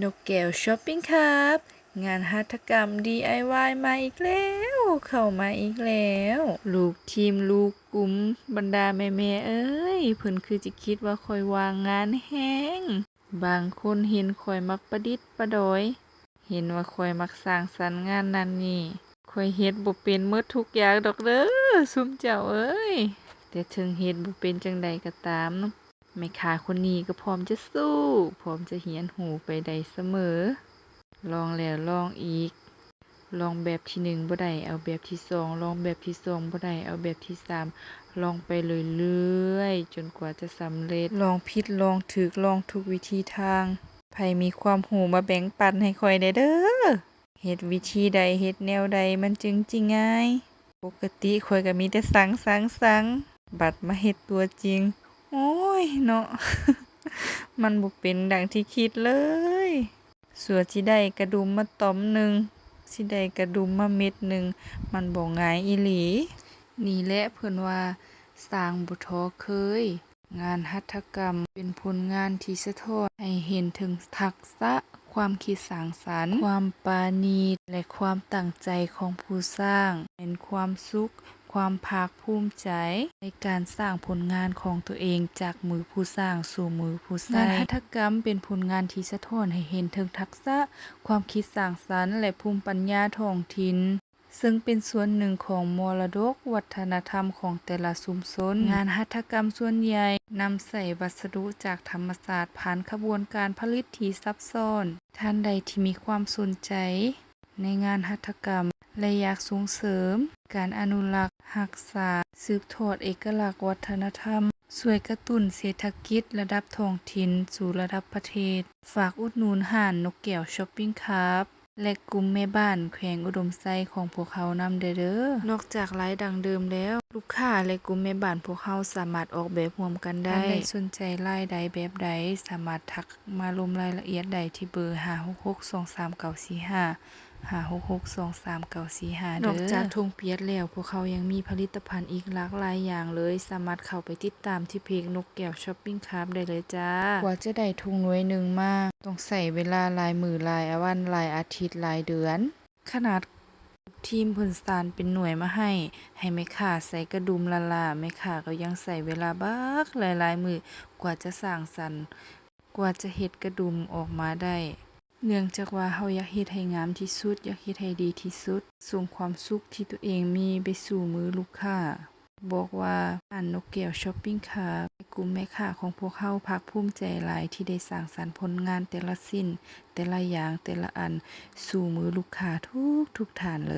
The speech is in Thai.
นกแก้วช้อปปิ้งครับงานหัตถกรรม DIY มาอีกแล้วเข้ามาอีกแล้วลูกทีมลูกกลุ่มบรรดาแม่ๆเอ้ยเพิ่นคือจิคิดว่าข้อยวางงานแฮงบางคนเห็นข้อยมักประดิษฐ์ประดอย เห็นว่าข้อยมักสร้างสรรค์งานนั้นนี่ข้อยเฮ็ดบ่เป็นหมดทุกอย่างดอกเด้อซุมเจ้าเอ้ยแต่ถึงเฮ็ดบ่เป็นจั่งใดก็ตามแม่ค้าคนนี้ก็พร้อมจะสู้พร้อมจะเรียนรู้ไปได้เสมอลองแล้วลองอีกลองแบบที่1บ่ได้เอาแบบที่2ลองแบบที่2บ่ได้เอาแบบที่3ลองไปเรื่อยๆจนกว่าจะสำเร็จลองผิดลองถูกลองทุกวิธีทางไผมีความรู้มาแบ่งปันให้ข้อยแหน่เด้อเฮ็ดวิธีใดเฮ็ดแนวใดมันจึงจิง่ายปกติข้อยก็มีแต่สั่งบัดมาเฮ็ดตัวจริงโอ้ยเนาะ มันบ่เป็นดังที่คิดเลยสั่วสิได้กระดุมมาต่อมหนึ่งสิได้กระดุมมาเม็ดหนึ่งมันบ่ง่ายอีหลีนี่แหละเพิ่นว่าสร้างบ่ท้อเคยงานหัตถกรรมเป็นผลงานที่สะท้อนให้เห็นถึงทักษะความคิดสร้างสรรค์ความปราณีตและความตั้งใจของผู้สร้างเป็นความสุขความภาคภูมิใจในการสร้างผลงานของตัวเองจากมือผู้สร้างสู่มือผู้ใช้งานหัตถกรรมเป็นผลงานที่สะท้อนให้เห็นถึงทักษะความคิดสร้างสรรค์และภูมิปัญญาท้องถิ่นซึ่งเป็นส่วนหนึ่งของมรดกวัฒนธรรมของแต่ละชุมชนงานหัตถกรรมส่วนใหญ่นำใช้วัสดุจากธรรมชาติผ่านขบวนการผลิตที่ซับซ้อนท่านใดที่มีความสนใจในงานหัตถกรรมและอยากส่งเสริมการอนุรักษ์รักษาสืบทอดเอกลักษณ์วัฒนธรรมช่วยกระตุ้นเศรษฐกิจระดับท้องถิ่นสู่ระดับประเทศฝากอุดหนุนห้านนกแก้วช้อปปิ้งครับและกลุ่มแม่บ้านแขวงอุดมไซของพวกเขานำเด้อนอกจากรายดังเดิมแล้วลูกค้าและกลุ่มแม่บ้านพวกเขาสามารถออกแบบร่วมกันได้ท่านใดสนใจรายใดแบบใดสามารถทักมาลงรายละเอียดได้ที่เบอร์5662395 เด้อนอกจากธงเปียดแล้วพวกเขายังมีผลิตภัณฑ์อีกหลากหลายอย่างเลยสามารถเข้าไปติดตามที่เพจนกแก้วช้อปปิ้งครับได้เลยจ้ากว่าจะได้ถุงหน่วยหนึ่งมาต้องใช้เวลาหลายมื้อหลายวันหลายอาทิตย์หลายเดือนขนาดทีมเพิ่นสานเป็นหน่วยมาให้แม่ค้าใส่กระดุมละล่าแม่ค้าก็ยังใช้เวลาบักหลายๆมื้อกว่าจะสร้างสรรค์กว่าจะเฮ็ดกระดุมออกมาได้เนื่องจากว่าเราอยากเฮ็ดให้งามที่สุดอยากเฮ็ดให้ดีที่สุดส่งความสุขที่ตัวเองมีไปสู่มือลูกค้าบอกว่าร้านนกแก้วช้อปปิ้งครับกลุ่มแม่ค้าของพวกเราภาคภูมิใจหลายที่ได้สร้างสรรค์ผลงานแต่ละชิ้นแต่ละอย่างแต่ละอันสู่มือลูกค้าทุกท่านเลย